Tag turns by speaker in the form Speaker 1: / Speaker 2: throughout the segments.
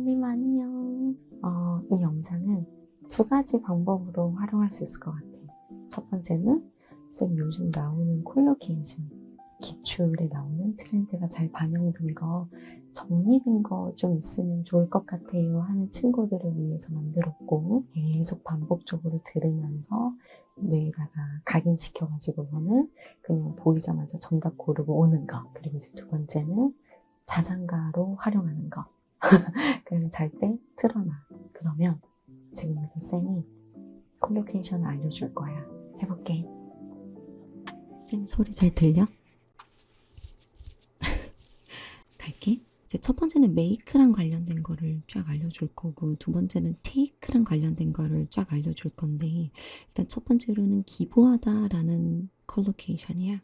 Speaker 1: 헬림 안녕. 이 영상은 두 가지 방법으로 활용할 수 있을 것 같아. 첫 번째는 쌤 요즘 나오는 콜로케이션, 기출에 나오는 트렌드가 잘 반영된 거, 정리된 거 좀 있으면 좋을 것 같아요 하는 친구들을 위해서 만들었고, 계속 반복적으로 들으면서 뇌에다가 각인시켜가지고서는 그냥 보이자마자 정답 고르고 오는 거. 그리고 이제 두 번째는 자장가로 활용하는 거. 그냥 잘 때 틀어놔. 그러면 지금부터 쌤이 콜로케이션 알려줄 거야. 해볼게. 쌤 소리 잘 들려? 갈게. 이제 첫 번째는 make랑 관련된 거를 쫙 알려줄 거고, 두 번째는 take랑 관련된 거를 쫙 알려줄 건데, 일단 첫 번째로는 기부하다라는 콜로케이션이야.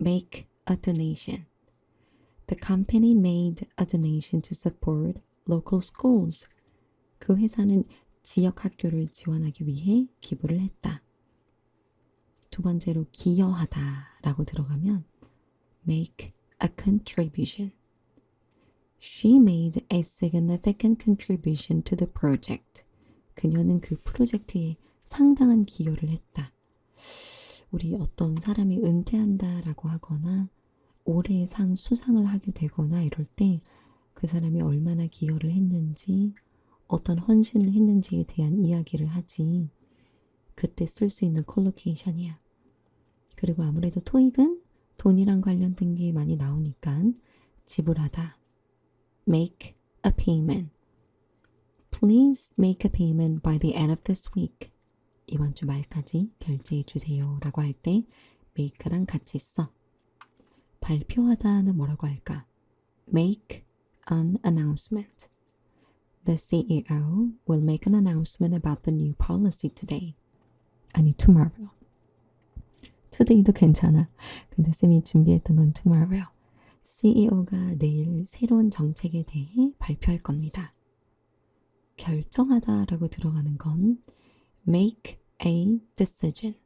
Speaker 1: make a donation. The company made a donation to support local schools. 그 회사는 지역 학교를 지원하기 위해 기부를 했다. 두 번째로 기여하다라고 들어가면 make a contribution. She made a significant contribution to the project. 그녀는 그 프로젝트에 상당한 기여를 했다. 우리 어떤 사람이 은퇴한다라고 하거나 올해의 상 수상을 하게 되거나 이럴 때 그 사람이 얼마나 기여를 했는지, 어떤 헌신을 했는지에 대한 이야기를 하지. 그때 쓸 수 있는 콜로케이션이야. 그리고 아무래도 토익은 돈이랑 관련된 게 많이 나오니까 지불하다. Make a payment. Please make a payment by the end of this week. 이번 주 말까지 결제해 주세요 라고 할 때 make랑 같이 써. 발표하다는 뭐라고 할까? Make an announcement. The CEO will make an announcement about the new policy today. 아니, tomorrow. today도 괜찮아. 근데 쌤이 준비했던 건 tomorrow. CEO가 내일 새로운 정책에 대해 발표할 겁니다. 결정하다라고 들어가는 건 make a decision.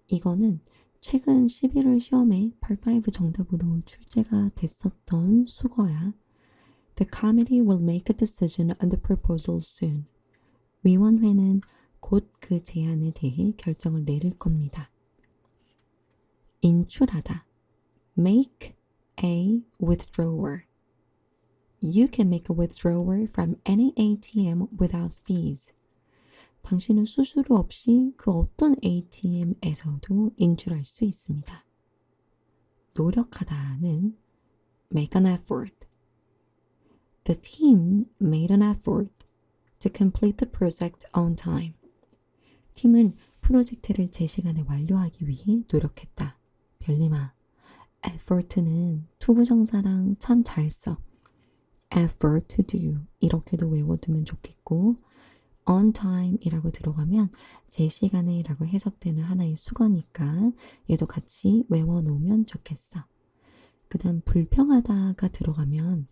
Speaker 1: 이거는 최근 11월 시험에 8-5 정답으로 출제가 됐었던 수거야. The committee will make a decision on the proposal soon. 위원회는 곧 그 제안에 대해 결정을 내릴 겁니다. 인출하다. Make a withdrawal. You can make a withdrawal from any ATM without fees. 당신은 수수료 없이 그 어떤 ATM에서도 인출할 수 있습니다. 노력하다는 make an effort. The team made an effort to complete the project on time. 팀은 프로젝트를 제 시간에 완료하기 위해 노력했다. 별님아, effort는 투부정사랑 참 잘 써. effort to do 이렇게도 외워두면 좋겠고, on time 이라고 들어가면 제 시간에 라고 해석되는 하나의 수거니까 얘도 같이 외워놓으면 좋겠어. 그 다음 불평하다가 들어가면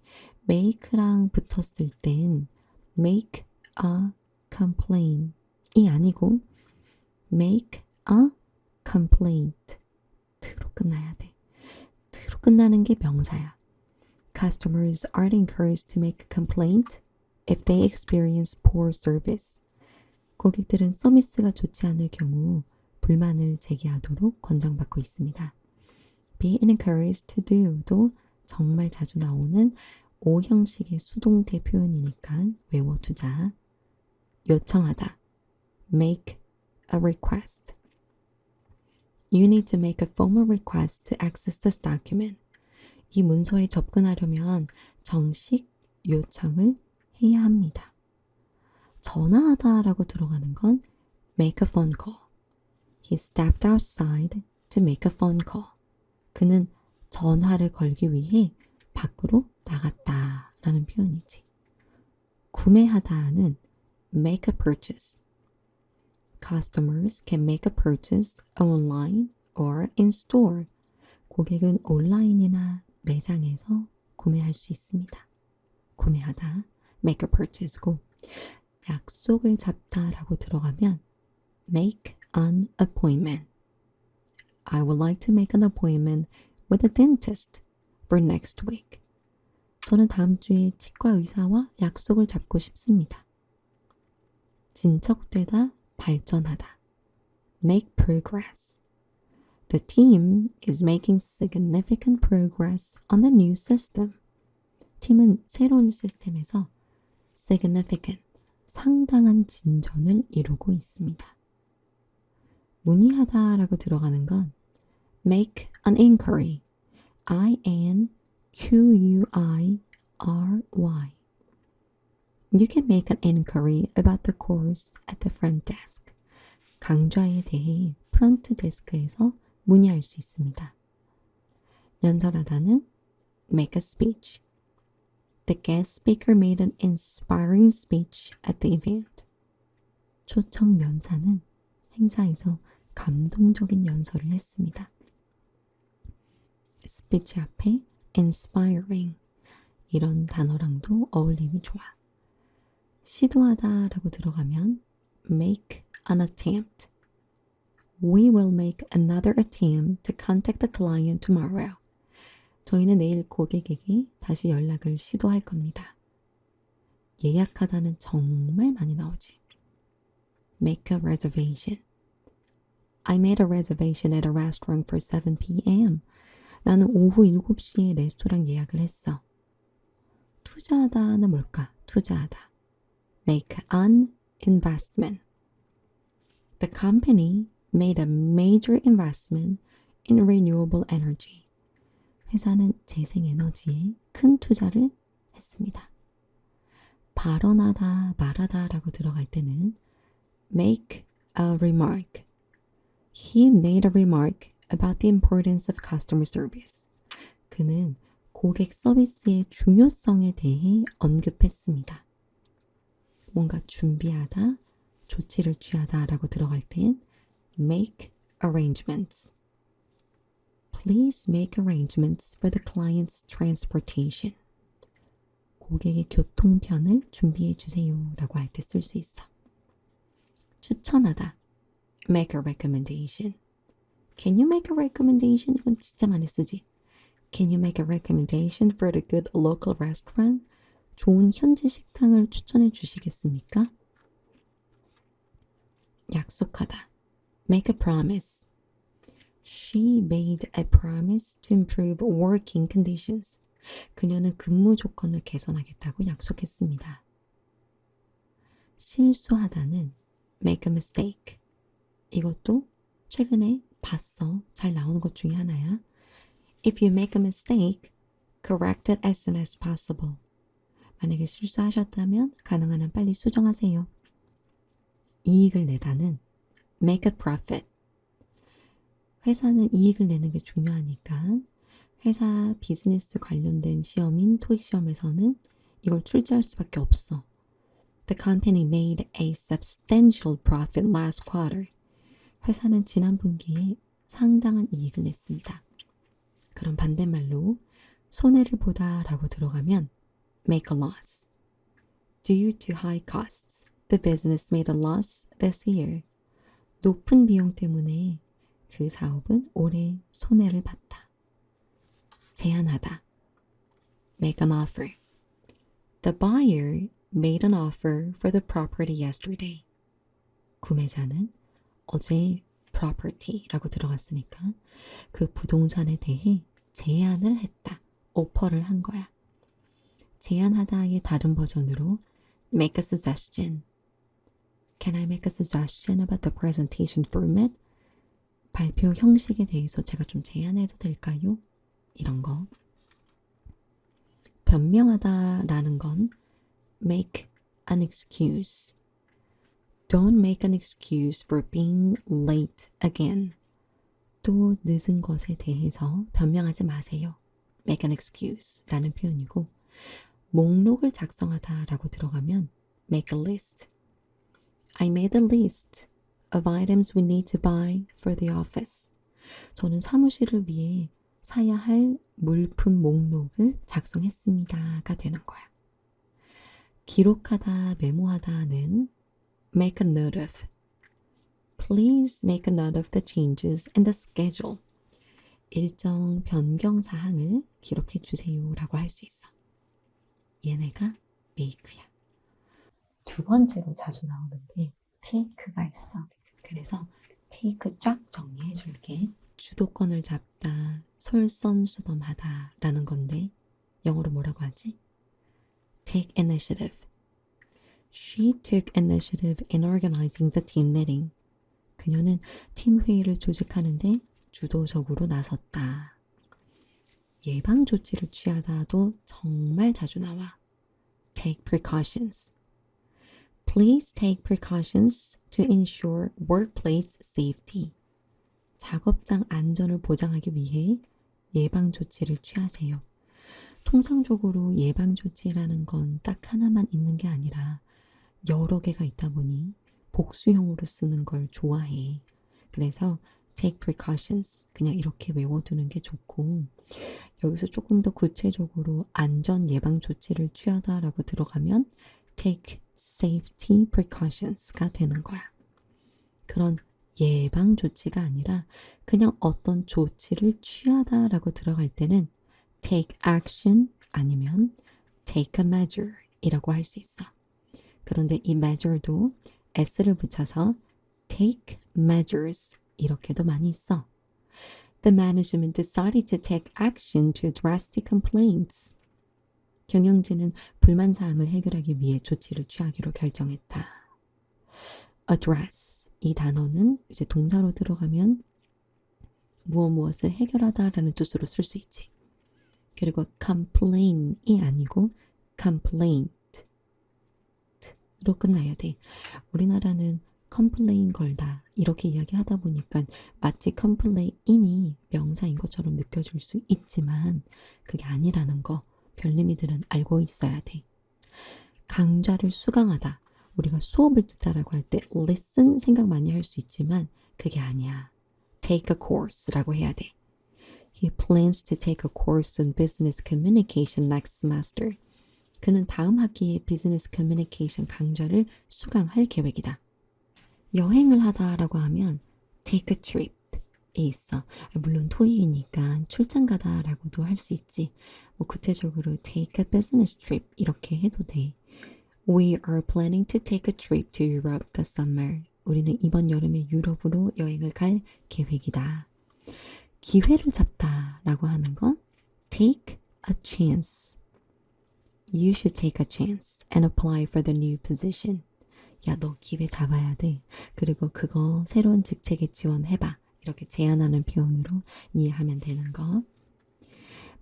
Speaker 1: make랑 붙었을 땐 make a complaint 이 아니고 make a complaint 트로 끝나야 돼. 트로 끝나는 게 명사야. Customers aren't encouraged to make a complaint if they experience poor service. 고객들은 서비스가 좋지 않을 경우 불만을 제기하도록 권장받고 있습니다. Be encouraged to do도 정말 자주 나오는 O 형식의 수동태 표현이니까 외워두자. 요청하다. Make a request. You need to make a formal request to access this document. 이 문서에 접근하려면 정식 요청을 해야 합니다. 전화하다라고 들어가는 건 make a phone call. He stepped outside to make a phone call. 그는 전화를 걸기 위해 밖으로 나갔다라는 표현이지. 구매하다는 make a purchase. Customers can make a purchase online or in store. 고객은 온라인이나 매장에서 구매할 수 있습니다. 구매하다, make a purchase고, 약속을 잡다라고 들어가면 make an appointment. I would like to make an appointment with a dentist for next week. 저는 다음 주에 치과 의사와 약속을 잡고 싶습니다. 진척되다, 발전하다. Make progress. The team is making significant progress on the new system. 팀은 새로운 시스템에서 significant, 상당한 진전을 이루고 있습니다. 문의하다라고 들어가는 건 make an inquiry, I-N-Q-U-I-R-Y. You can make an inquiry about the course at the front desk. 강좌에 대해 프런트 데스크에서 문의할 수 있습니다. 연설하다는 make a speech. The guest speaker made an inspiring speech at the event. 초청 연사는 행사에서 감동적인 연설을 했습니다. 스피치 앞에 inspiring 이런 단어랑도 어울림이 좋아. 시도하다라고 들어가면 make an attempt. We will make another attempt to contact the client tomorrow. 저희는 내일 고객에게 다시 연락을 시도할 겁니다. 예약하다는 정말 많이 나오지. Make a reservation. I made a reservation at a restaurant for 7 p.m. 나는 오후 7시에 레스토랑 예약을 했어. 투자하다는 뭘까? 투자하다. Make an investment. The company made a major investment in renewable energy. 회사는 재생에너지에 큰 투자를 했습니다. 발언하다, 말하다라고 들어갈 때는 make a remark. He made a remark about the importance of customer service. 그는 고객 서비스의 중요성에 대해 언급했습니다. 뭔가 준비하다, 조치를 취하다라고 들어갈 땐 make arrangements. Please make arrangements for the client's transportation. 고객의 교통편을 준비해 주세요 라고 할 때 쓸 수 있어. 추천하다. Make a recommendation. Can you make a recommendation? 이건 진짜 많이 쓰지. Can you make a recommendation for the good local restaurant? 좋은 현지 식당을 추천해 주시겠습니까? 약속하다. Make a promise. She made a promise to improve working conditions. 그녀는 근무 조건을 개선하겠다고 약속했습니다. 실수하다는 make a mistake. 이것도 최근에 봤어. 잘 나오는 것 중에 하나야. If you make a mistake, correct it as soon as possible. 만약에 실수하셨다면 가능한 한 빨리 수정하세요. 이익을 내다는 make a profit. 회사는 이익을 내는 게 중요하니까 회사 비즈니스 관련된 시험인 토익 시험에서는 이걸 출제할 수밖에 없어. The company made a substantial profit last quarter. 회사는 지난 분기에 상당한 이익을 냈습니다. 그럼 반대말로 손해를 보다라고 들어가면 make a loss. Due to high costs, the business made a loss this year. 높은 비용 때문에 그 사업은 올해 손해를 봤다. 제안하다. Make an offer. The buyer made an offer for the property yesterday. 구매자는 어제 property라고 들어갔으니까 그 부동산에 대해 제안을 했다. 오퍼를 한 거야. 제안하다의 다른 버전으로 make a suggestion. Can I make a suggestion about the presentation format? 발표 형식에 대해서 제가 좀 제안해도 될까요? 이런 거. 변명하다라는 건 make an excuse. Don't make an excuse for being late again. 또 늦은 것에 대해서 변명하지 마세요. make an excuse 라는 표현이고 목록을 작성하다라고 들어가면 make a list. I made a list of items we need to buy for the office. 저는 사무실을 위해 사야 할 물품 목록을 작성했습니다가 되는 거야. 기록하다, 메모하다는 make a note of. Please make a note of the changes in the schedule. 일정 변경 사항을 기록해 주세요 라고 할 수 있어. 얘네가 make야. 두 번째로 자주 나오는 게 take가 있어. 그래서 take 쫙 정리해 줄게. 주도권을 잡다, 솔선수범하다 라는 건데 영어로 뭐라고 하지? Take initiative. She took initiative in organizing the team meeting. 그녀는 팀 회의를 조직하는데 주도적으로 나섰다. 예방 조치를 취하다도 정말 자주 나와. Take precautions. Please take precautions to ensure workplace safety. 작업장 안전을 보장하기 위해 예방 조치를 취하세요. 통상적으로 예방 조치라는 건 딱 하나만 있는 게 아니라 여러 개가 있다 보니 복수형으로 쓰는 걸 좋아해. 그래서 take precautions 그냥 이렇게 외워두는 게 좋고, 여기서 조금 더 구체적으로 안전 예방 조치를 취하다라고 들어가면 take safety precautions가 되는 거야. 그런 예방 조치가 아니라 그냥 어떤 조치를 취하다라고 들어갈 때는 take action 아니면 take a measure 이라고 할 수 있어. 그런데 이 measure도 s를 붙여서 take measures 이렇게도 많이 써. The management decided to take action to address the complaints. 경영진은 불만 사항을 해결하기 위해 조치를 취하기로 결정했다. address 이 단어는 이제 동사로 들어가면 무엇을 해결하다라는 뜻으로 쓸 수 있지. 그리고 complain이 아니고 complaint로 끝나야 돼. 우리나라는 complain 걸다 이렇게 이야기하다 보니까 마치 complain이 명사인 것처럼 느껴질 수 있지만 그게 아니라는 거 별님이들은 알고 있어야 돼. 강좌를 수강하다. 우리가 수업을 듣다라고 할 때 listen 생각 많이 할 수 있지만 그게 아니야. take a course라고 해야 돼. He plans to take a course on business communication next semester. 그는 다음 학기에 비즈니스 커뮤니케이션 강좌를 수강할 계획이다. 여행을 하다라고 하면 take a trip이 있어. 물론 토익이니까 출장 가다라고도 할 수 있지. 뭐 구체적으로 take a business trip 이렇게 해도 돼. We are planning to take a trip to Europe this summer. 우리는 이번 여름에 유럽으로 여행을 갈 계획이다. 기회를 잡다라고 하는 건 take a chance. You should take a chance and apply for the new position. 야, 너 기회 잡아야 돼. 그리고 그거 새로운 직책에 지원해봐. 이렇게 제안하는 표현으로 이해하면 되는 거.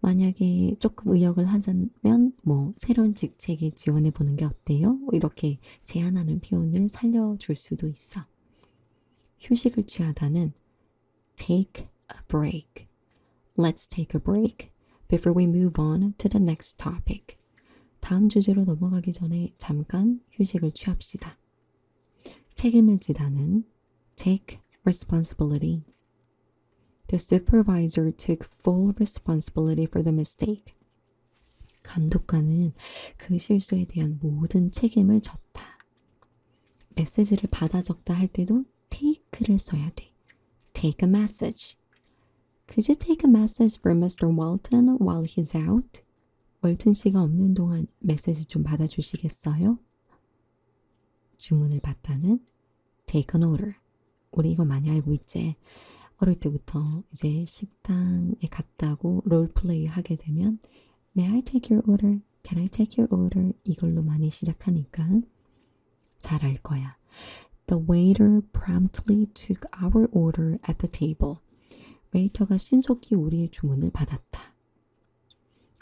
Speaker 1: 만약에 조금 의역을 하자면 뭐 새로운 직책에 지원해 보는 게 어때요? 이렇게 제안하는 표현을 살려줄 수도 있어. 휴식을 취하다는 take a break. Let's take a break before we move on to the next topic. 다음 주제로 넘어가기 전에 잠깐 휴식을 취합시다. 책임을 지다는 take responsibility. The supervisor took full responsibility for the mistake. 감독관은 그 실수에 대한 모든 책임을 졌다. 메시지를 받아 적다 할 때도 take를 써야 돼. Take a message. Could you take a message for Mr. Walton while he's out? 월튼 씨가 없는 동안 메시지 좀 받아주시겠어요? 주문을 받다는 take an order. 우리 이거 많이 알고 있지? 어릴 때부터 이제 식당에 갔다고 롤플레이 하게 되면 May I take your order? Can I take your order? 이걸로 많이 시작하니까 잘 알 거야. The waiter promptly took our order at the table. 웨이터가 신속히 우리의 주문을 받았다.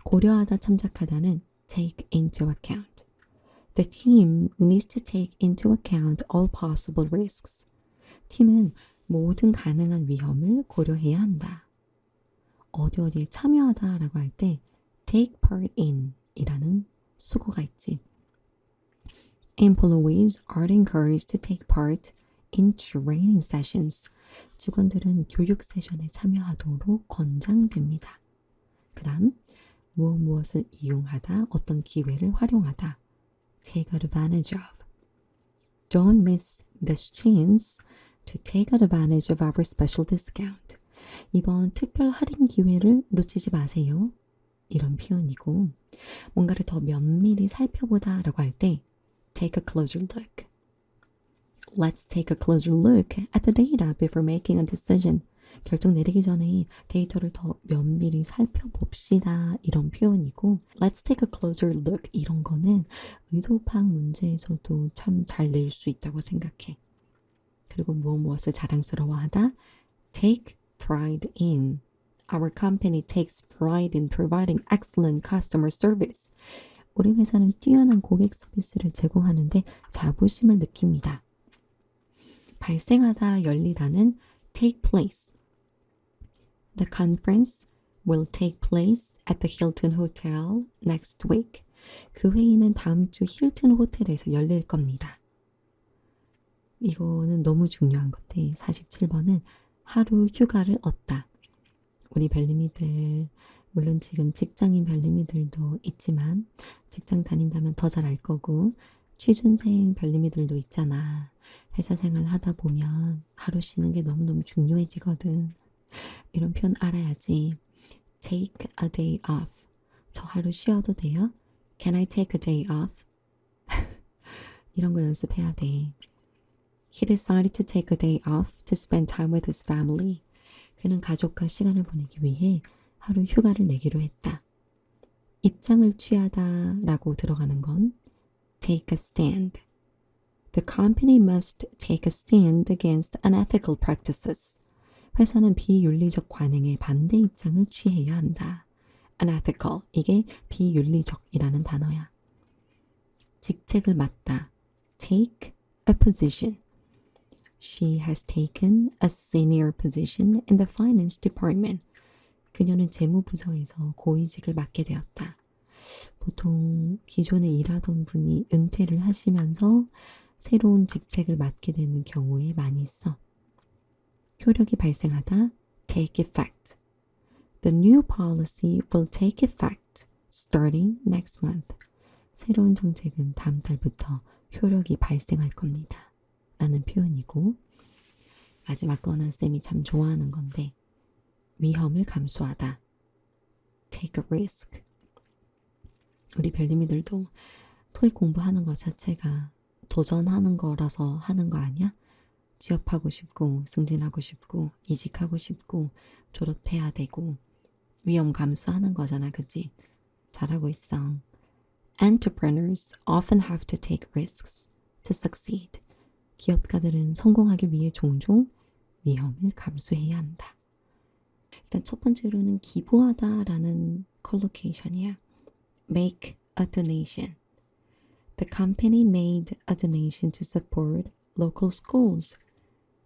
Speaker 1: 고려하다 참작하다는 take into account. The team needs to take into account all possible risks. 팀은 모든 가능한 위험을 고려해야 한다. 어디에 참여하다라고 할 때 take part in 이라는 수고가 있지. Employees are encouraged to take part in training sessions. 직원들은 교육 세션에 참여하도록 권장됩니다. 그 다음 무엇을 이용하다, 어떤 기회를 활용하다. Take advantage of. Don't miss this chance to take advantage of our special discount. 이번 특별 할인 기회를 놓치지 마세요. 이런 표현이고 뭔가를 더 면밀히 살펴보다 라고 할 때 take a closer look. Let's take a closer look at the data before making a decision. 결정 내리기 전에 데이터를 더 면밀히 살펴봅시다. 이런 표현이고 Let's take a closer look 이런 거는 의도 파악 문제에서도 참 잘 낼 수 있다고 생각해. 그리고 무엇을 자랑스러워하다 take pride in. Our company takes pride in providing excellent customer service. 우리 회사는 뛰어난 고객 서비스를 제공하는데 자부심을 느낍니다. 발생하다, 열리다는 take place. The conference will take place at the Hilton Hotel next week. 그 회의는 다음 주 힐튼 호텔에서 열릴 겁니다. 이거는 너무 중요한 건데 47번은 하루 휴가를 얻다. 우리 별님이들 물론 지금 직장인 별님이들도 있지만 직장 다닌다면 더 잘 알 거고 취준생 별님이들도 있잖아. 회사 생활 하다 보면 하루 쉬는 게 너무너무 중요해지거든. 이런 표현 알아야지. Take a day off. 저 하루 쉬어도 돼요? Can I take a day off? 이런 거 연습해야 돼. He decided to take a day off to spend time with his family. 그는 가족과 시간을 보내기 위해 하루 휴가를 내기로 했다. 입장을 취하다 라고 들어가는 건 take a stand. The company must take a stand against unethical practices. 회사는 비윤리적 관행에 반대 입장을 취해야 한다. unethical, 이게 비윤리적이라는 단어야. 직책을 맡다. take a position. She has taken a senior position in the finance department. 그녀는 재무부서에서 고위직을 맡게 되었다. 보통 기존에 일하던 분이 은퇴를 하시면서 새로운 직책을 맡게 되는 경우에 많이 써. 효력이 발생하다, take effect. The new policy will take effect starting next month. 새로운 정책은 다음 달부터 효력이 발생할 겁니다. 라는 표현이고 마지막 거는 쌤이 참 좋아하는 건데 위험을 감수하다. take a risk. 우리 별님이들도 토익 공부하는 것 자체가 도전하는 거라서 하는 거 아니야? 취업하고 싶고 승진하고 싶고 이직하고 싶고 졸업해야 되고 위험 감수하는 거잖아, 그치? 잘하고 있어. Entrepreneurs often have to take risks to succeed. 기업가들은 성공하기 위해 종종 위험을 감수해야 한다. 일단 첫 번째로는 기부하다라는 컬로케이션이야. Make a donation. The company made a donation to support local schools.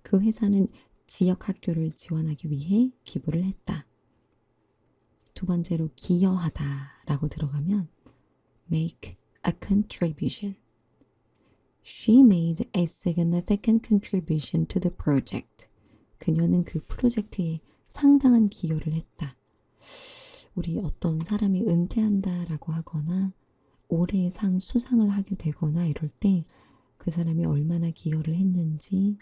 Speaker 1: 그 회사는 지역 학교를 지원하기 위해 기부를 했다. 두 번째로 기여하다라고 들어가면 make a contribution. She made a significant contribution to the project. 그녀는 그 프로젝트에 상당한 기여를 했다. 우리 어떤 사람이 은퇴한다라고 하거나 올해의 상 수상을 하게 되거나 이럴 때 그 사람이 얼마나 기여를 했는지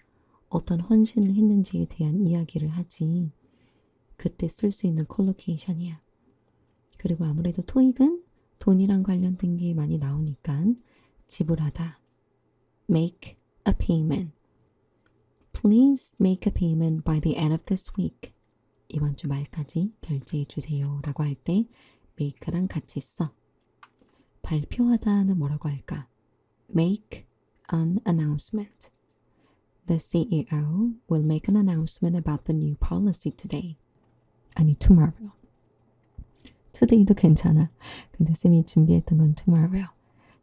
Speaker 1: 어떤 헌신을 했는지에 대한 이야기를 하지. 그때 쓸 수 있는 컬로케이션이야. 그리고 아무래도 토익은 돈이랑 관련된 게 많이 나오니까 지불하다. Make a payment. Please make a payment by the end of this week. 이번 주 말까지 결제해 주세요 라고 할 때 make랑 같이 써. 발표하다는 뭐라고 할까? Make an announcement. The CEO will make an announcement about the new policy today. 아니, tomorrow. today도 괜찮아. 근데 쌤이 준비했던 건 tomorrow.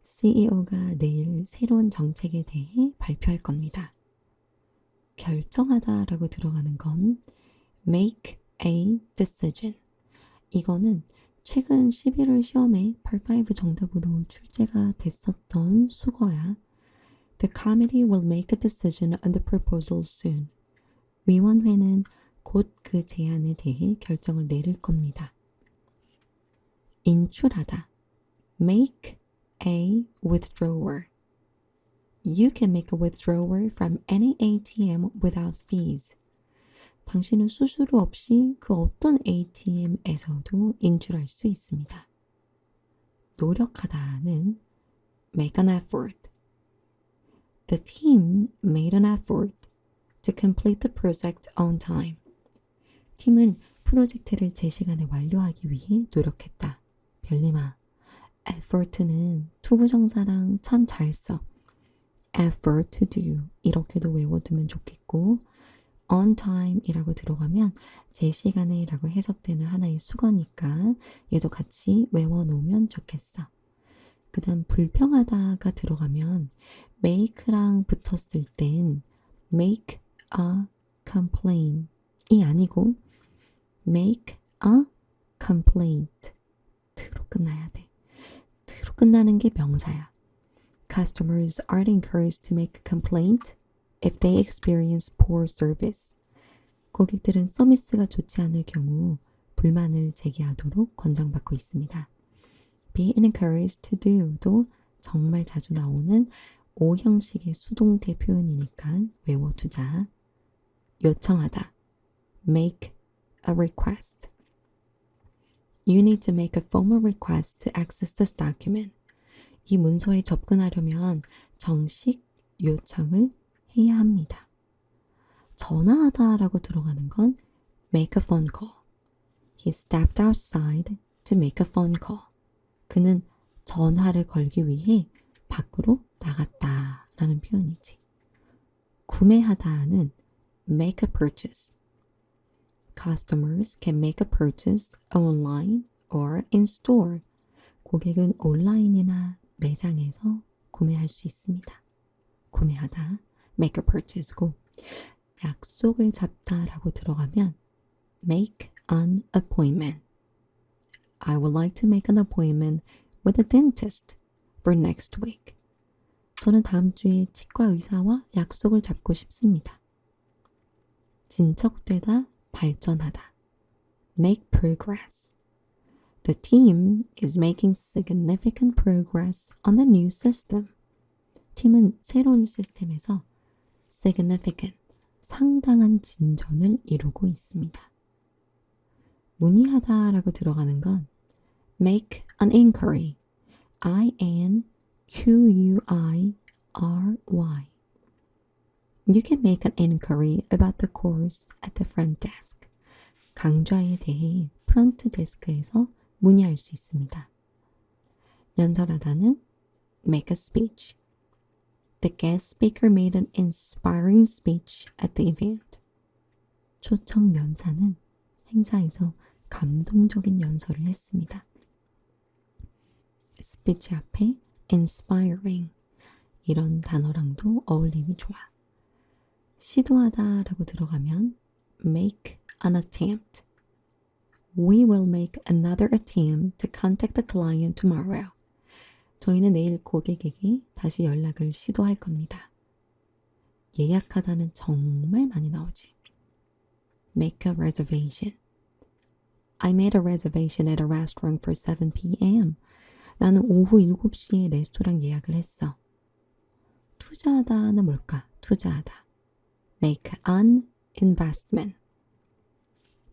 Speaker 1: CEO가 내일 새로운 정책에 대해 발표할 겁니다. 결정하다라고 들어가는 건 make a decision. 이거는 최근 11월 시험에 part 5 정답으로 출제가 됐었던 수거야. The committee will make a decision on the proposal soon. 위원회는 곧 그 제안에 대해 결정을 내릴 겁니다. 인출하다. Make a withdrawal. You can make a withdrawal from any ATM without fees. 당신은 수수료 없이 그 어떤 ATM에서도 인출할 수 있습니다. 노력하다는 make an effort. The team made an effort to complete the project on time. 팀은 프로젝트를 제 시간에 완료하기 위해 노력했다. 별님아, effort는 투부정사랑 참 잘 써. effort to do 이렇게도 외워두면 좋겠고 on time 이라고 들어가면 제 시간에 라고 해석되는 하나의 수거니까 얘도 같이 외워놓으면 좋겠어. 그 다음 불평하다가 들어가면 make랑 붙었을 땐 make a complaint 이 아니고 make a complaint 트로 끝나야 돼. 트로 끝나는 게 명사야. Customers aren't encouraged to make a complaint if they experience poor service. 고객들은 서비스가 좋지 않을 경우 불만을 제기하도록 권장받고 있습니다. Be encouraged to do도 정말 자주 나오는 O 형식의 수동태 표현이니까 외워두자. 요청하다. Make a request. You need to make a formal request to access this document. 이 문서에 접근하려면 정식 요청을 해야 합니다. 전화하다라고 들어가는 건 make a phone call. He stepped outside to make a phone call. 그는 전화를 걸기 위해 밖으로 나갔다라는 표현이지. 구매하다는 make a purchase. Customers can make a purchase online or in store. 고객은 온라인이나 매장에서 구매할 수 있습니다. 구매하다, make a purchase고 약속을 잡다라고 들어가면 make an appointment. I would like to make an appointment with a dentist for next week. 저는 다음 주에 치과 의사와 약속을 잡고 싶습니다. 진척되다, 발전하다. Make progress. The team is making significant progress on the new system. 팀은 새로운 시스템에서 significant, 상당한 진전을 이루고 있습니다. 문의하다라고 들어가는 건 make an inquiry. I-N-Q-U-I-R-Y. You can make an inquiry about the course at the front desk. 강좌에 대해 프런트 데스크에서 문의할 수 있습니다. 연설하다는 make a speech. The guest speaker made an inspiring speech at the event. 초청 연사는 행사에서 감동적인 연설을 했습니다. speech 앞에 inspiring 이런 단어랑도 어울림이 좋아. 시도하다라고 들어가면 make an attempt. We will make another attempt to contact the client tomorrow. 저희는 내일 고객에게 다시 연락을 시도할 겁니다. 예약하다는 정말 많이 나오지. Make a reservation. I made a reservation at a restaurant for 7 p.m. 나는 오후 7시에 레스토랑 예약을 했어. 투자하다는 뭘까? 투자하다. Make an investment.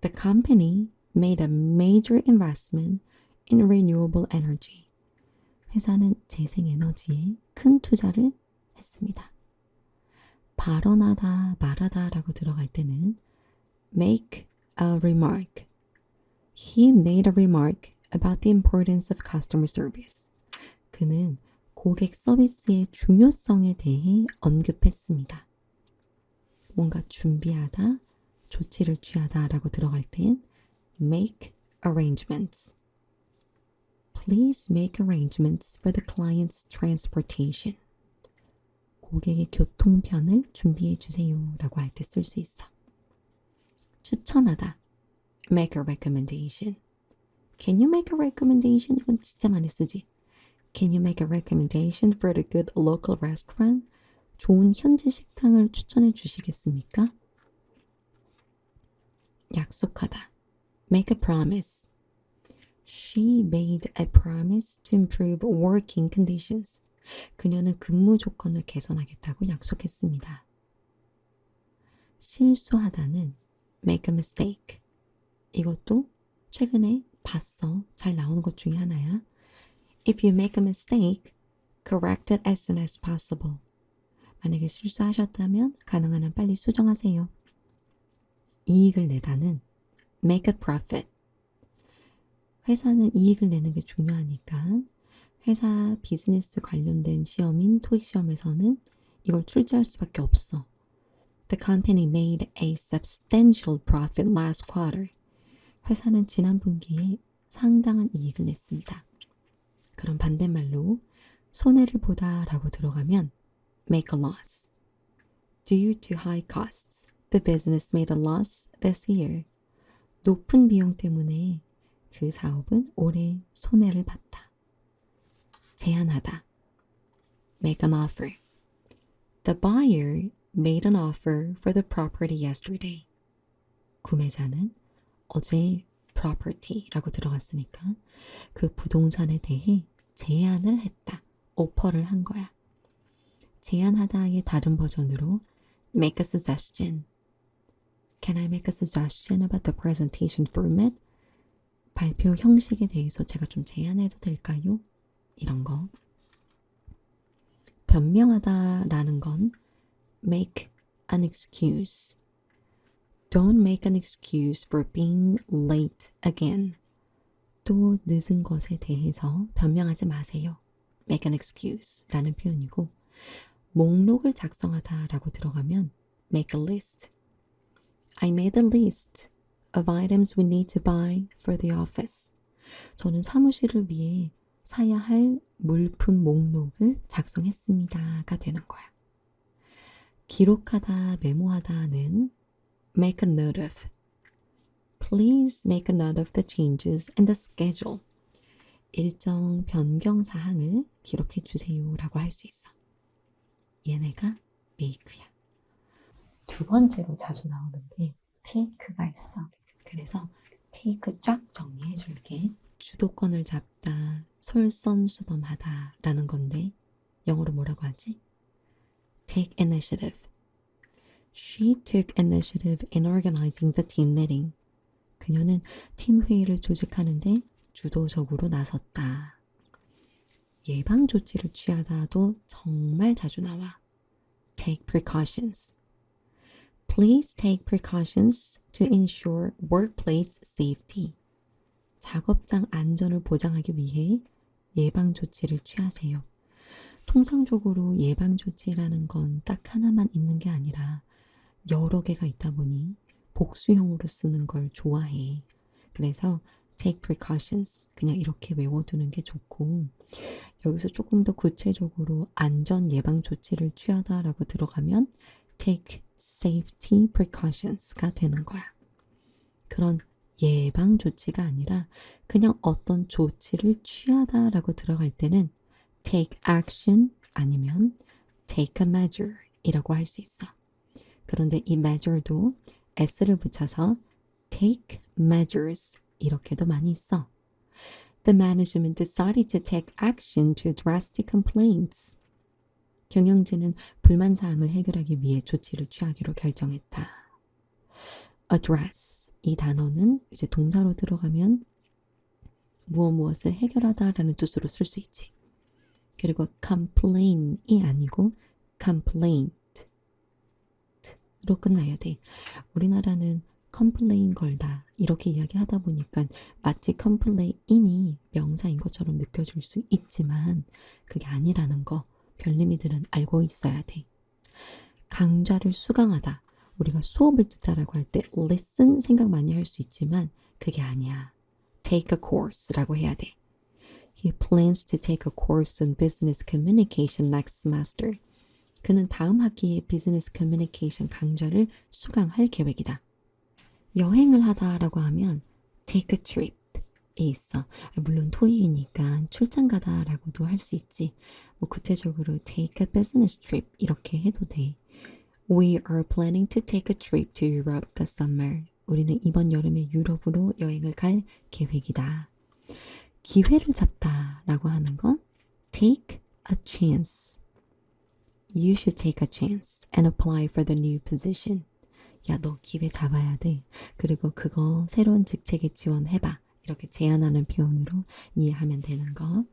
Speaker 1: The company made a major investment in renewable energy. 회사는 재생에너지에 큰 투자를 했습니다. 발언하다, 말하다라고 들어갈 때는 make a remark. He made a remark about the importance of customer service. 그는 고객 서비스의 중요성에 대해 언급했습니다. 뭔가 준비하다, 조치를 취하다라고 들어갈 땐 make arrangements. Please make arrangements for the client's transportation. 고객의 교통편을 준비해 주세요 라고 할 때 쓸 수 있어. 추천하다. Make a recommendation. Can you make a recommendation? 이건 진짜 많이 쓰지. Can you make a recommendation for the good local restaurant? 좋은 현지 식당을 추천해 주시겠습니까? 약속하다. Make a promise. She made a promise to improve working conditions. 그녀는 근무 조건을 개선하겠다고 약속했습니다. 실수하다는 make a mistake. 이것도 최근에 봤어. 잘 나오는 것 중에 하나야. If you make a mistake, correct it as soon as possible. 만약에 실수하셨다면 가능한 한 빨리 수정하세요. 이익을 내다는 make a profit. 회사는 이익을 내는 게 중요하니까 회사 비즈니스 관련된 시험인 토익 시험에서는 이걸 출제할 수밖에 없어. The company made a substantial profit last quarter. 회사는 지난 분기에 상당한 이익을 냈습니다. 그럼 반대말로 손해를 보다 라고 들어가면 make a loss. Due to high costs, the business made a loss this year. 높은 비용 때문에 그 사업은 올해 손해를 봤다. 제안하다. Make an offer. The buyer made an offer for the property yesterday. 구매자는 어제 property라고 들어갔으니까 그 부동산에 대해 제안을 했다. 오퍼를 한 거야. 제안하다의 다른 버전으로 make a suggestion. Can I make a suggestion about the presentation format? 발표 형식에 대해서 제가 좀 제안해도 될까요? 이런 거. 변명하다라는 건 make an excuse. Don't make an excuse for being late again. 또 늦은 것에 대해서 변명하지 마세요. make an excuse 라는 표현이고 목록을 작성하다라고 들어가면 make a list. I made a list of items we need to buy for the office. 저는 사무실을 위해 사야 할 물품 목록을 작성했습니다가 되는 거야. 기록하다, 메모하다는 make a note of. Please make a note of the changes in the schedule. 일정 변경 사항을 기록해 주세요 라고 할 수 있어. 얘네가 make야. 두 번째로 자주 나오는 게 take가 있어. 그래서 take 쫙 정리해 줄게. 주도권을 잡다, 솔선수범하다 라는 건데 영어로 뭐라고 하지? Take initiative. She took initiative in organizing the team meeting. 그녀는 팀 회의를 조직하는데 주도적으로 나섰다. 예방 조치를 취하다도 정말 자주 나와. Take precautions. Please take precautions to ensure workplace safety. 작업장 안전을 보장하기 위해 예방 조치를 취하세요. 통상적으로 예방 조치라는 건 딱 하나만 있는 게 아니라 여러 개가 있다 보니 복수형으로 쓰는 걸 좋아해. 그래서 take precautions 그냥 이렇게 외워두는 게 좋고 여기서 조금 더 구체적으로 안전 예방 조치를 취하다라고 들어가면 take safety precautions가 되는 거야. 그런 예방 조치가 아니라 그냥 어떤 조치를 취하다라고 들어갈 때는 take action 아니면 take a measure 이라고 할 수 있어. 그런데 이 measure도 s를 붙여서 take measures 이렇게도 많이 써. The management decided to take action to address the complaints. 경영진은 불만 사항을 해결하기 위해 조치를 취하기로 결정했다. address 이 단어는 이제 동사로 들어가면 무엇을 해결하다라는 뜻으로 쓸 수 있지. 그리고 complain이 아니고 complaint로 끝나야 돼. 우리나라는 complain 걸다 이렇게 이야기하다 보니까 마치 complain이 명사인 것처럼 느껴질 수 있지만 그게 아니라는 거 별님이들은 알고 있어야 돼. 강좌를 수강하다. 우리가 수업을 듣다라고 할 때 listen 생각 많이 할 수 있지만 그게 아니야. take a course라고 해야 돼. He plans to take a course on business communication next semester. 그는 다음 학기에 비즈니스 커뮤니케이션 강좌를 수강할 계획이다. 여행을 하다라고 하면 take a trip이 있어. 물론 토익이니까 출장 가다라고도 할 수 있지. 뭐 구체적으로 take a business trip 이렇게 해도 돼. We are planning to take a trip to Europe this summer. 우리는 이번 여름에 유럽으로 여행을 갈 계획이다. 기회를 잡다라고 하는 건 take a chance. You should take a chance and apply for the new position. 야, 너 기회 잡아야 돼. 그리고 그거 새로운 직책에 지원해봐. 이렇게 제안하는 표현으로 이해하면 되는 거.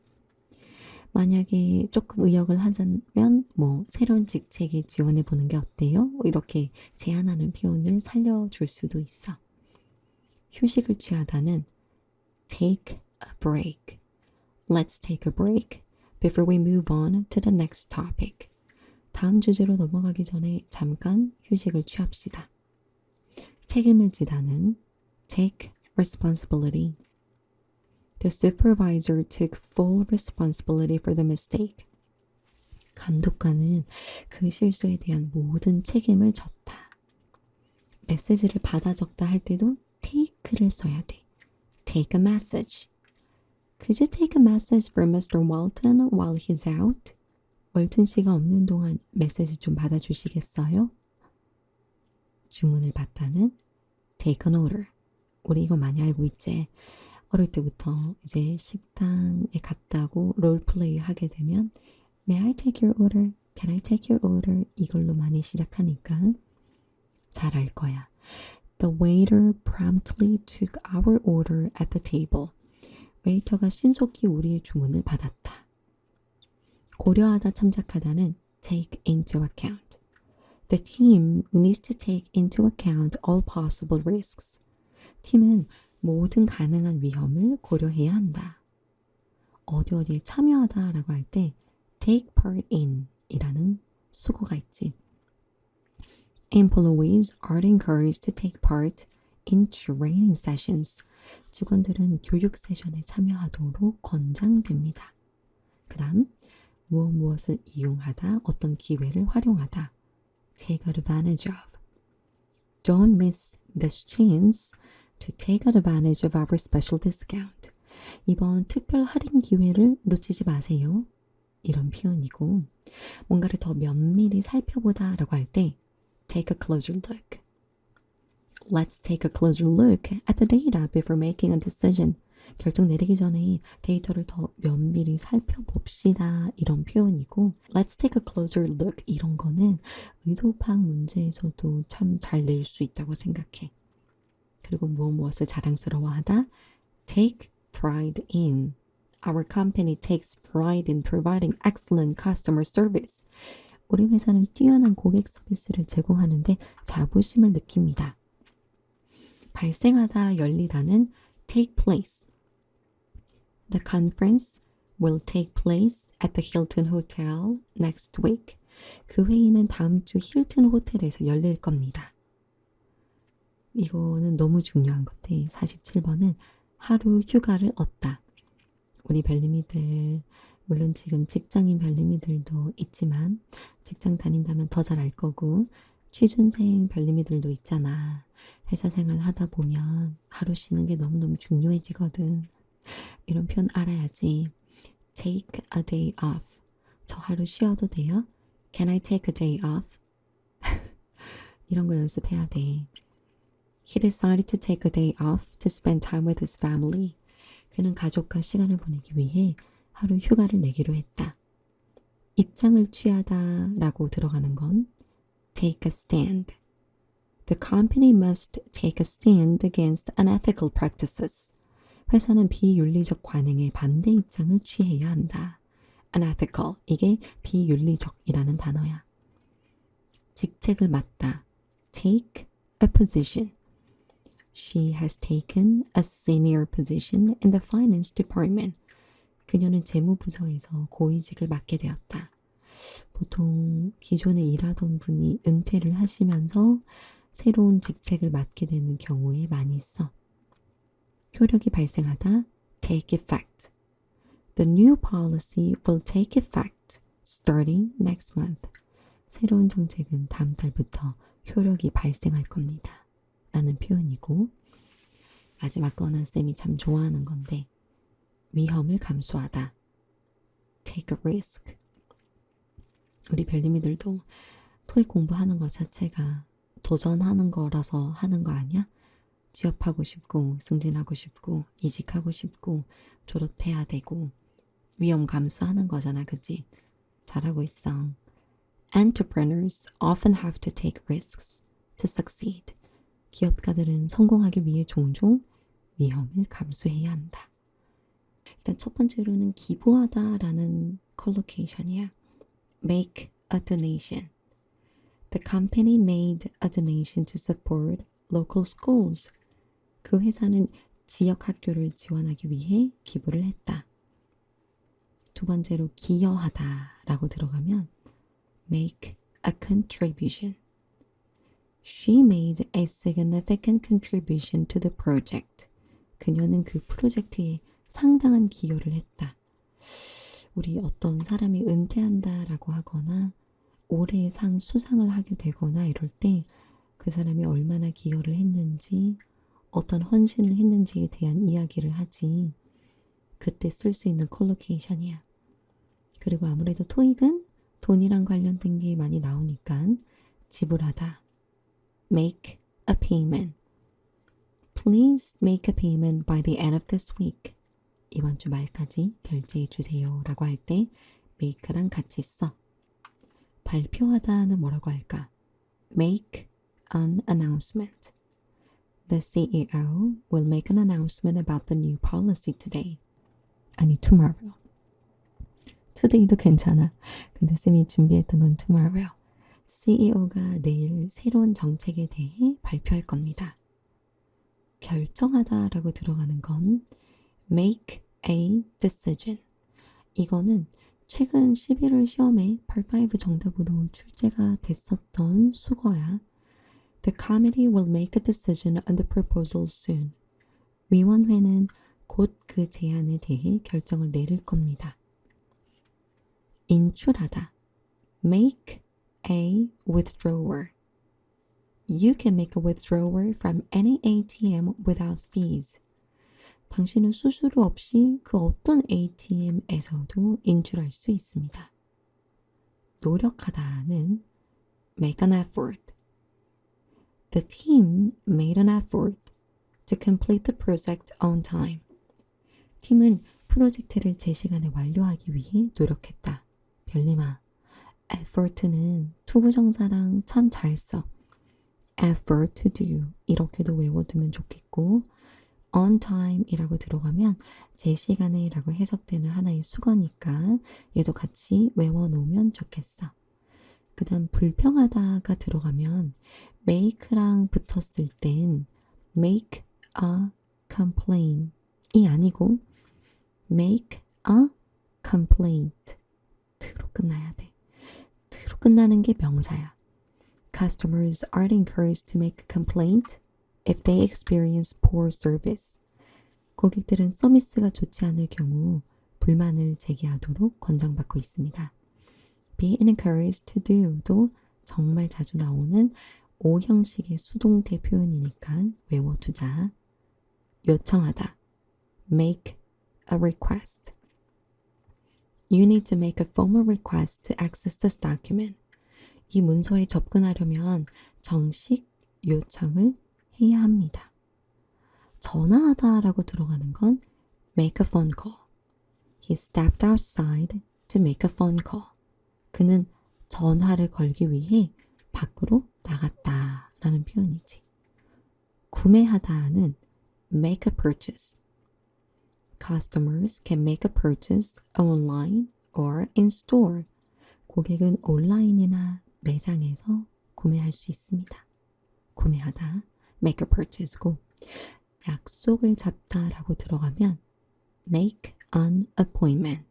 Speaker 1: 만약에 조금 의역을 하자면 뭐 새로운 직책에 지원해 보는 게 어때요? 이렇게 제안하는 표현을 살려줄 수도 있어. 휴식을 취하다는 take a break. Let's take a break before we move on to the next topic. 다음 주제로 넘어가기 전에 잠깐 휴식을 취합시다. 책임을 지다는 take responsibility. The supervisor took full responsibility for the mistake. 감독관은 그 실수에 대한 모든 책임을 졌다. 메시지를 받아 적다 할 때도 take를 써야 돼. Take a message. Could you take a message for Mr. Walton while he's out? 월튼 씨가 없는 동안 메시지 좀 받아주시겠어요? 주문을 받다는 take an order. 우리 이거 많이 알고 있지? 어릴 때부터 이제 식당에 갔다고 롤플레이 하게 되면 May I take your order? Can I take your order? 이걸로 많이 시작하니까 잘 알 거야. The waiter promptly took our order at the table. 웨이터가 신속히 우리의 주문을 받았다. 고려하다 참작하다는 take into account. The team needs to take into account all possible risks. 팀은 모든 가능한 위험을 고려해야 한다. 어디에 참여하다라고 할 때 take part in 이라는 수고가 있지. Employees are encouraged to take part in training sessions. 직원들은 교육 세션에 참여하도록 권장됩니다. 그 다음 무엇을 이용하다, 어떤 기회를 활용하다. Take advantage of. Don't miss this chance to take advantage of our special discount. 이번 특별 할인 기회를 놓치지 마세요. 이런 표현이고 뭔가를 더 면밀히 살펴보다 라고 할 때 take a closer look. Let's take a closer look at the data before making a decision. 결정 내리기 전에 데이터를 더 면밀히 살펴봅시다. 이런 표현이고 Let's take a closer look 이런 거는 의도 파악 문제에서도 참 잘 낼 수 있다고 생각해. 그리고 무엇을 자랑스러워하다 take pride in. Our company takes pride in providing excellent customer service. 우리 회사는 뛰어난 고객 서비스를 제공하는데 자부심을 느낍니다. 발생하다, 열리다는 take place. The conference will take place at the Hilton Hotel next week. 그 회의는 다음 주 힐튼 호텔에서 열릴 겁니다. 이거는 너무 중요한 건데 47번은 하루 휴가를 얻다. 우리 별님이들 물론 지금 직장인 별님이들도 있지만 직장 다닌다면 더 잘 알 거고 취준생 별님이들도 있잖아. 회사 생활 하다 보면 하루 쉬는 게 너무너무 중요해지거든. 이런 표현 알아야지. Take a day off. 저 하루 쉬어도 돼요? Can I take a day off? 이런 거 연습해야 돼. He decided to take a day off to spend time with his family. 그는 가족과 시간을 보내기 위해 하루 휴가를 내기로 했다. 입장을 취하다 라고 들어가는 건 take a stand. The company must take a stand against unethical practices. 회사는 비윤리적 관행에 반대 입장을 취해야 한다. unethical, 이게 비윤리적이라는 단어야. 직책을 맡다. take a position. She has taken a senior position in the finance department. 그녀는 재무부서에서 고위직을 맡게 되었다. 보통 기존에 일하던 분이 은퇴를 하시면서 새로운 직책을 맡게 되는 경우에 많이 있어. 효력이 발생하다, take effect. The new policy will take effect starting next month. 새로운 정책은 다음 달부터 효력이 발생할 겁니다. 라는 표현이고 마지막 거는 쌤이 참 좋아하는 건데 위험을 감수하다. take a risk. 우리 별님이들도 토익 공부하는 것 자체가 도전하는 거라서 하는 거 아니야? 취업하고 싶고 승진하고 싶고 이직하고 싶고 졸업해야 되고 위험 감수하는 거잖아, 그치? 잘하고 있어. Entrepreneurs often have to take risks to succeed. 기업가들은 성공하기 위해 종종 위험을 감수해야 한다. 일단 첫 번째로는 기부하다라는 컬로케이션이야. Make a donation. The company made a donation to support local schools. 그 회사는 지역 학교를 지원하기 위해 기부를 했다. 두 번째로 기여하다라고 들어가면 make a contribution. She made a significant contribution to the project. 그녀는 그 프로젝트에 상당한 기여를 했다. 우리 어떤 사람이 은퇴한다라고 하거나 올해의 상 수상을 하게 되거나 이럴 때 그 사람이 얼마나 기여를 했는지 어떤 헌신을 했는지에 대한 이야기를 하지. 그때 쓸 수 있는 컬로케이션이야. 그리고 아무래도 토익은 돈이랑 관련된 게 많이 나오니까 지불하다. Make a payment. Please make a payment by the end of this week. 이번 주 말까지 결제해 주세요 라고 할 때 make랑 같이 써. 발표하다는 뭐라고 할까? Make an announcement. The CEO will make an announcement about the new policy today. 아니, tomorrow. today도 괜찮아. 근데 쌤이 준비했던 건 tomorrow. CEO가 내일 새로운 정책에 대해 발표할 겁니다. 결정하다라고 들어가는 건 make a decision. 이거는 최근 11월 시험에 part5 정답으로 출제가 됐었던 수거야. The committee will make a decision on the proposal soon. 위원회는 곧 그 제안에 대해 결정을 내릴 겁니다. 인출하다. Make a withdrawal. You can make a withdrawal from any ATM without fees. 당신은 수수료 없이 그 어떤 ATM에서도 인출할 수 있습니다. 노력하다는 make an effort. The team made an effort to complete the project on time. 팀은 프로젝트를 제 시간에 완료하기 위해 노력했다. 별님아, effort는 투부정사랑 참 잘 써. effort to do 이렇게도 외워두면 좋겠고 on time 이라고 들어가면 제 시간에 라고 해석되는 하나의 수거니까 얘도 같이 외워놓으면 좋겠어. 그 다음 불평하다가 들어가면 make랑 붙었을 땐 make a complaint 이 아니고 make a complaint 트로 끝나야 돼. 트로 끝나는 게 명사야. Customers aren't encouraged to make a complaint if they experience poor service. 고객들은 서비스가 좋지 않을 경우 불만을 제기하도록 권장받고 있습니다. Be encouraged to do도 정말 자주 나오는 O 형식의 수동태 표현이니까 외워두자. 요청하다. Make a request. You need to make a formal request to access this document. 이 문서에 접근하려면 정식 요청을 해야 합니다. 전화하다라고 들어가는 건 make a phone call. He stepped outside to make a phone call. 그는 전화를 걸기 위해 밖으로 나갔다라는 표현이지. 구매하다는 make a purchase. Customers can make a purchase online or in store. 고객은 온라인이나 매장에서 구매할 수 있습니다. 구매하다, make a purchase고 약속을 잡다라고 들어가면 make an appointment.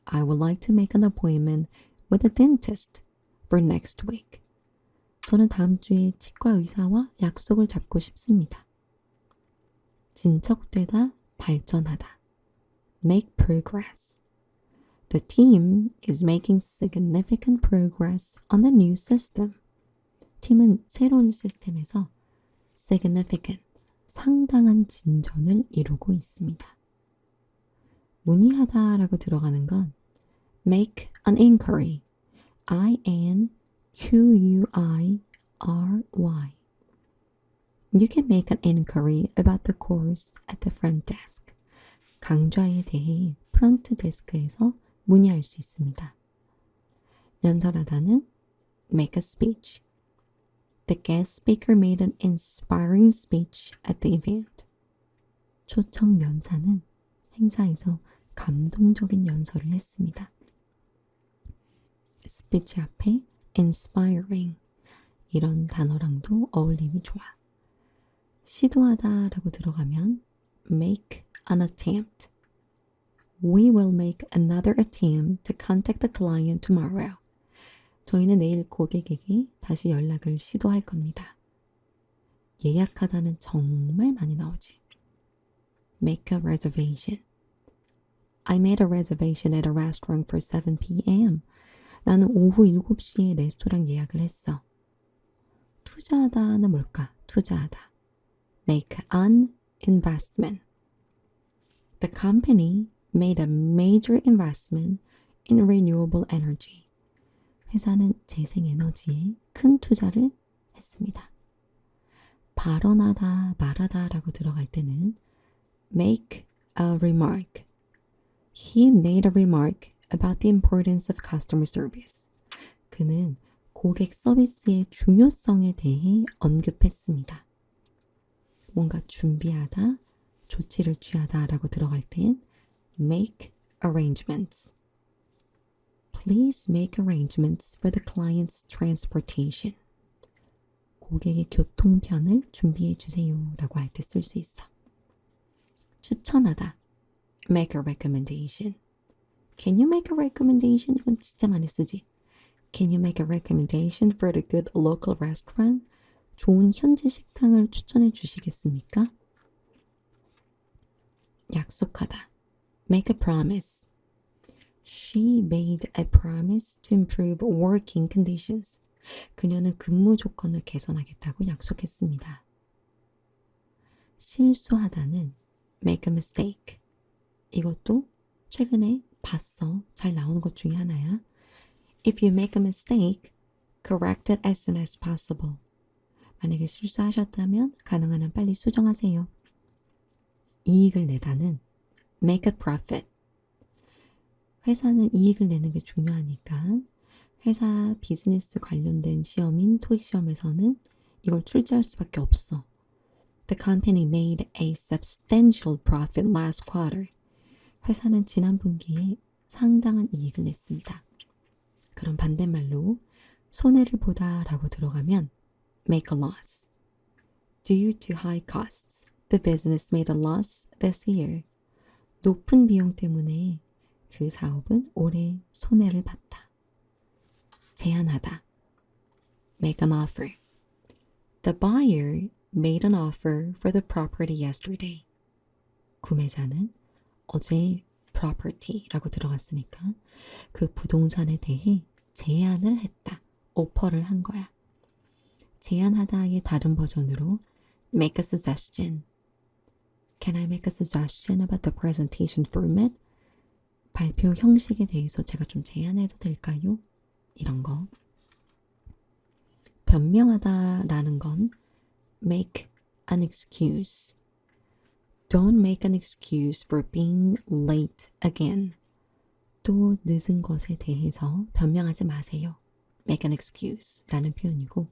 Speaker 1: I would like to make an appointment with a dentist for next week. 저는 다음 주에 치과 의사와 약속을 잡고 싶습니다. 진척되다, 발전하다. Make progress. The team is making significant progress on the new system. 팀은 새로운 시스템에서 significant, 상당한 진전을 이루고 있습니다. 문의하다라고 들어가는 건 make an inquiry. I-N-Q-U-I-R-Y. You can make an inquiry about the course at the front desk. 강좌에 대해 프런트 데스크에서 문의할 수 있습니다. 연설하다는 make a speech. The guest speaker made an inspiring speech at the event. 초청 연사는 행사에서 감동적인 연설을 했습니다. 스피치 앞에 inspiring 이런 단어랑도 어울림이 좋아. 시도하다 라고 들어가면 make an attempt. We will make another attempt to contact the client tomorrow. 저희는 내일 고객에게 다시 연락을 시도할 겁니다. 예약하다는 정말 많이 나오지. Make a reservation. I made a reservation at a restaurant for 7 p.m. 나는 오후 7시에 레스토랑 예약을 했어. 투자하다는 뭘까? 투자하다. Make an investment. The company made a major investment in renewable energy. 회사는 재생에너지에 큰 투자를 했습니다. 발언하다, 말하다 라고 들어갈 때는 make a remark. He made a remark about the importance of customer service. 그는 고객 서비스의 중요성에 대해 언급했습니다. 뭔가 준비하다, 조치를 취하다 라고 들어갈 땐 make arrangements. Please make arrangements for the client's transportation. 고객의 교통편을 준비해 주세요 라고 할 때 쓸 수 있어. 추천하다. Make a recommendation. Can you make a recommendation? 이건 진짜 많이 쓰지. Can you make a recommendation for the good local restaurant? 좋은 현지 식당을 추천해 주시겠습니까? 약속하다. Make a promise. She made a promise to improve working conditions. 그녀는 근무 조건을 개선하겠다고 약속했습니다. 실수하다는 make a mistake. 이것도 최근에 봤어. 잘 나오는 것 중에 하나야. If you make a mistake, correct it as soon as possible. 만약에 실수하셨다면 가능한 한 빨리 수정하세요. 이익을 내다는 make a profit. 회사는 이익을 내는 게 중요하니까 회사 비즈니스 관련된 시험인 토익 시험에서는 이걸 출제할 수밖에 없어. The company made a substantial profit last quarter. 회사는 지난 분기에 상당한 이익을 냈습니다. 그럼 반대말로 손해를 보다 라고 들어가면 make a loss. Due to high costs, the business made a loss this year. 높은 비용 때문에 그 사업은 올해 손해를 봤다. 제안하다. Make an offer. The buyer made an offer for the property yesterday. 구매자는 어제 property라고 들어갔으니까 그 부동산에 대해 제안을 했다. 오퍼를 한 거야. 제안하다의 다른 버전으로 make a suggestion. Can I make a suggestion about the presentation format? 발표 형식에 대해서 제가 좀 제안해도 될까요? 이런 거. 변명하다라는 건 make an excuse. Don't make an excuse for being late again. 또 늦은 것에 대해서 변명하지 마세요. make an excuse 라는 표현이고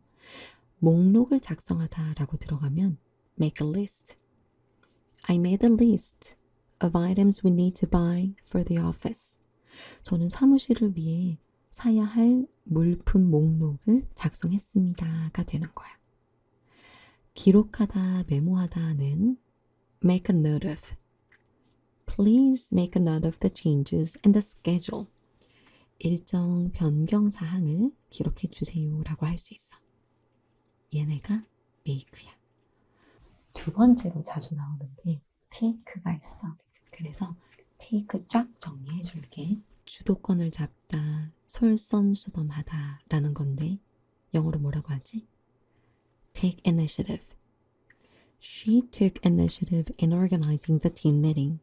Speaker 1: 목록을 작성하다라고 들어가면 make a list. I made a list of items we need to buy for the office. 저는 사무실을 위해 사야 할 물품 목록을 작성했습니다가 되는 거야. 기록하다, 메모하다는 make a note of. Please make a note of the changes in the schedule. 일정 변경 사항을 기록해 주세요 라고 할 수 있어. 얘네가 make야. 두 번째로 자주 나오는 게 take가 있어. 그래서 take 쫙 정리해 줄게. 주도권을 잡다, 솔선수범하다 라는 건데 영어로 뭐라고 하지? Take initiative. She took initiative in organizing the team meeting.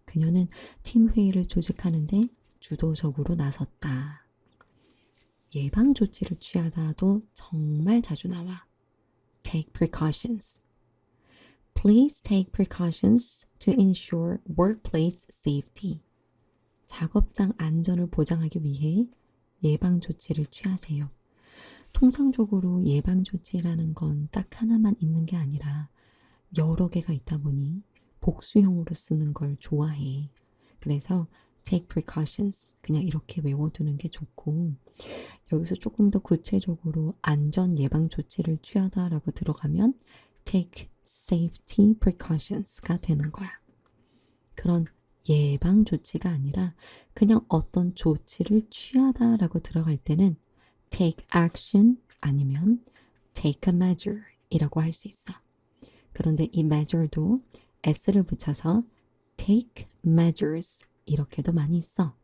Speaker 1: 그녀는 팀 회의를 조직하는데 주도적으로 나섰다. 예방 조치를 취하다도 정말 자주 나와. Take precautions. Please take precautions to ensure workplace safety. 작업장 안전을 보장하기 위해 예방 조치를 취하세요. 통상적으로 예방조치라는 건 딱 하나만 있는 게 아니라 여러 개가 있다 보니 복수형으로 쓰는 걸 좋아해. 그래서 take precautions 그냥 이렇게 외워두는 게 좋고 여기서 조금 더 구체적으로 안전 예방 조치를 취하다라고 들어가면 take safety precautions가 되는 거야. 그런 예방 조치가 아니라 그냥 어떤 조치를 취하다라고 들어갈 때는 take action 아니면 take a measure 이라고 할 수 있어. 그런데 이 measure도 s를 붙여서 take measures 이렇게도 많이 써.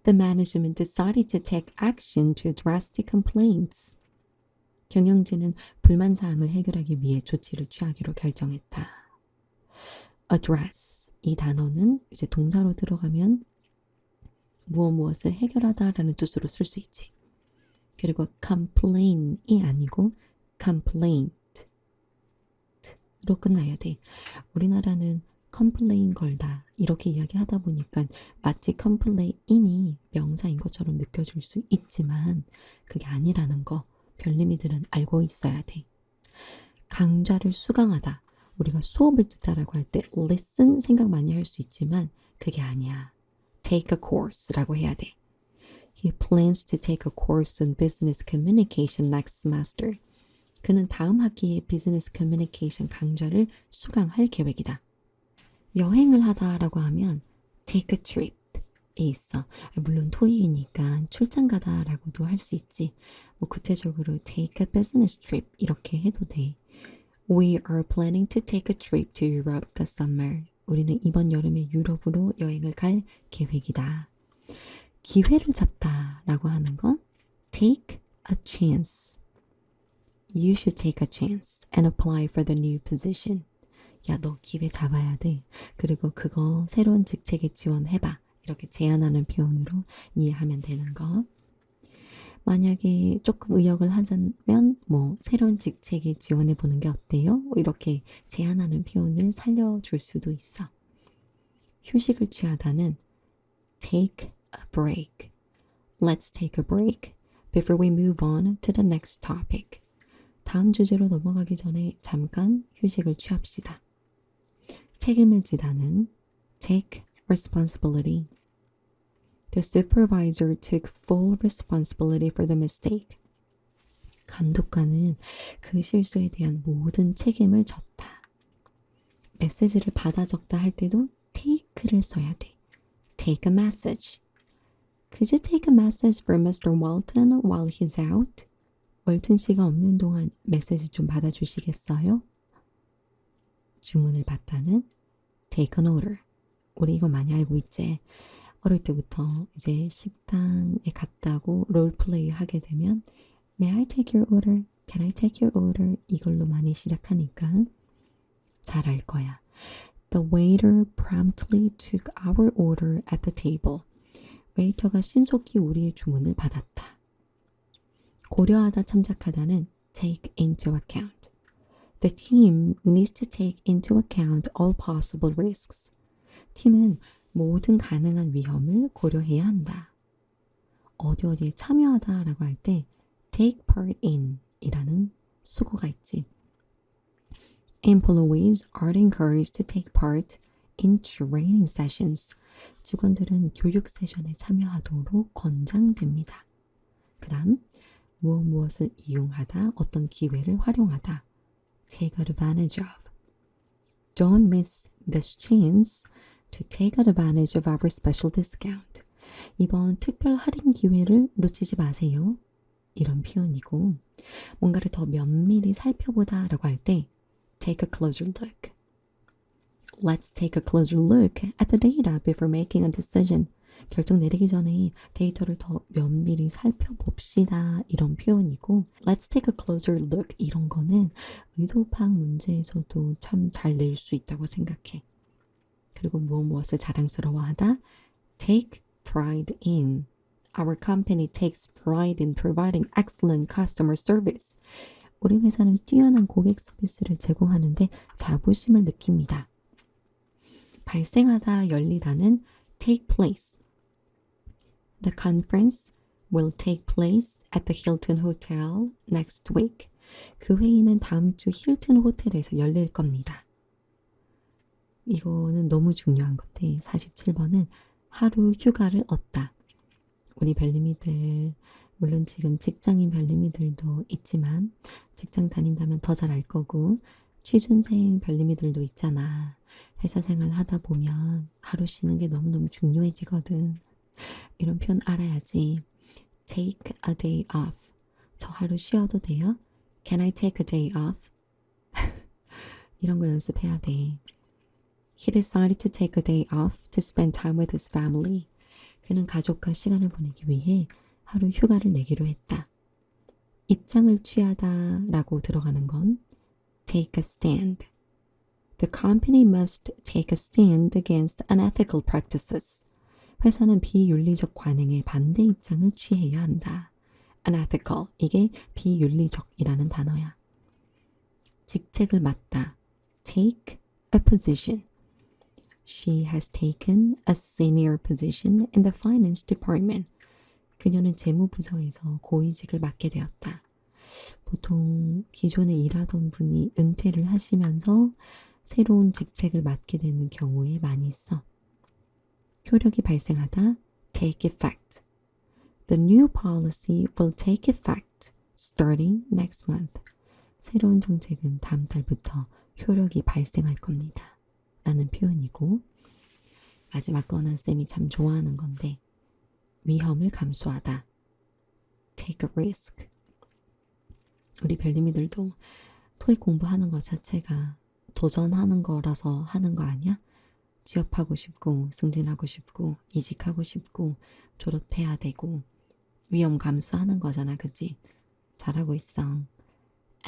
Speaker 1: The management decided to take action to address the complaints. 경영진은 불만 사항을 해결하기 위해 조치를 취하기로 결정했다. address 이 단어는 이제 동사로 들어가면 무엇을 해결하다라는 뜻으로 쓸 수 있지. 그리고 complain이 아니고 complaint로 끝나야 돼. 우리나라는 complain 걸다 이렇게 이야기하다 보니까 마치 complain이 명사인 것처럼 느껴질 수 있지만 그게 아니라는 거 별님이들은 알고 있어야 돼. 강좌를 수강하다. 우리가 수업을 듣다라고 할 때 listen 생각 많이 할 수 있지만 그게 아니야. take a course라고 해야 돼. He plans to take a course on business communication next semester. 그는 다음 학기에 비즈니스 커뮤니케이션 강좌를 수강할 계획이다. 여행을 하다라고 하면 take a trip에 있어. 물론 토익이니까 출장 가다라고도 할 수 있지. 뭐 구체적으로 take a business trip 이렇게 해도 돼. We are planning to take a trip to Europe this summer. 우리는 이번 여름에 유럽으로 여행을 갈 계획이다. 기회를 잡다라고 하는 건 take a chance. You should take a chance and apply for the new position. 야, 너 기회 잡아야 돼. 그리고 그거 새로운 직책에 지원해봐. 이렇게 제안하는 표현으로 이해하면 되는 거. 만약에 조금 의역을 하자면 뭐 새로운 직책에 지원해보는 게 어때요? 이렇게 제안하는 표현을 살려줄 수도 있어. 휴식을 취하다는 take a break. Let's take a break before we move on to the next topic. 다음 주제로 넘어가기 전에 잠깐 휴식을 취합시다. 책임을 지다는 take responsibility. The supervisor took full responsibility for the mistake. 감독관은 그 실수에 대한 모든 책임을 졌다. 메시지를 받아 적다 할 때도 take를 써야 돼. Take a message. Could you take a message for Mr. Walton while he's out? 월튼 씨가 없는 동안 메시지 좀 받아주시겠어요? 주문을 받다는 take an order. 우리 이거 많이 알고 있지? 어릴 때부터 이제 식당에 갔다고 롤플레이 하게 되면 May I take your order? Can I take your order? 이걸로 많이 시작하니까 잘 알 거야. The waiter promptly took our order at the table. 웨이터가 신속히 우리의 주문을 받았다. 고려하다 참작하다는 take into account. The team needs to take into account all possible risks. 팀은 모든 가능한 위험을 고려해야 한다. 어디에 참여하다라고 할 때 take part in 이라는 수고가 있지. Employees are encouraged to take part in training sessions. 직원들은 교육 세션에 참여하도록 권장됩니다. 그 다음 무엇을 이용하다, 어떤 기회를 활용하다. Take advantage of. Don't miss this chance to take advantage of our special discount. 이번 특별 할인 기회를 놓치지 마세요. 이런 표현이고 뭔가를 더 면밀히 살펴보다 라고 할 때 take a closer look. Let's take a closer look at the data before making a decision. 결정 내리기 전에 데이터를 더 면밀히 살펴봅시다. 이런 표현이고 Let's take a closer look 이런 거는 의도 파악 문제에서도 참 잘 낼 수 있다고 생각해. 그리고 무엇을 자랑스러워하다 take pride in. Our company takes pride in providing excellent customer service. 우리 회사는 뛰어난 고객 서비스를 제공하는데 자부심을 느낍니다. 발생하다, 열리다는 take place. The conference will take place at the Hilton Hotel next week. 그 회의는 다음 주 힐튼 호텔에서 열릴 겁니다. 이거는 너무 중요한 건데 47번은 하루 휴가를 얻다. 우리 별님이들 물론 지금 직장인 별님이들도 있지만 직장 다닌다면 더 잘 알 거고 취준생 별님이들도 있잖아. 회사 생활 하다 보면 하루 쉬는 게 너무너무 중요해지거든. 이런 표현 알아야지. Take a day off. 저 하루 쉬어도 돼요? Can I take a day off? 이런 거 연습해야 돼. He decided to take a day off to spend time with his family. 그는 가족과 시간을 보내기 위해 하루 휴가를 내기로 했다. 입장을 취하다 라고 들어가는 건 take a stand. The company must take a stand against unethical practices. 회사는 비윤리적 관행에 반대 입장을 취해야 한다. unethical, 이게 비윤리적이라는 단어야. 직책을 맡다. take a position. She has taken a senior position in the finance department. 그녀는 재무부서에서 고위직을 맡게 되었다. 보통 기존에 일하던 분이 은퇴를 하시면서 새로운 직책을 맡게 되는 경우에 많이 써. 효력이 발생하다, take effect. The new policy will take effect starting next month. 새로운 정책은 다음 달부터 효력이 발생할 겁니다. 라는 표현이고 마지막 거는 쌤이 참 좋아하는 건데 위험을 감수하다. take a risk. 우리 별님이들도 토익 공부하는 것 자체가 도전하는 거라서 하는 거 아니야? 취업하고 싶고 승진하고 싶고 이직하고 싶고 졸업해야 되고 위험 감수하는 거잖아, 그치? 잘하고 있어.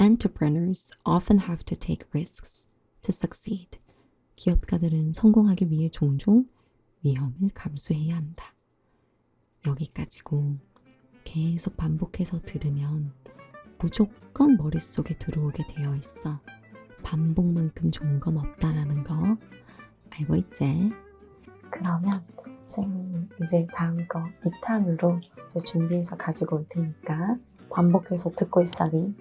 Speaker 1: Entrepreneurs often have to take risks to succeed. 기업가들은 성공하기 위해 종종 위험을 감수해야 한다. 여기까지고 계속 반복해서 들으면 무조건 머릿속에 들어오게 되어 있어. 반복만큼 좋은 건 없다라는 거 알고 있지?
Speaker 2: 그러면 쌤이 이제 다음 거 2탄으로 또 준비해서 가지고 올 테니까 반복해서 듣고 있어리.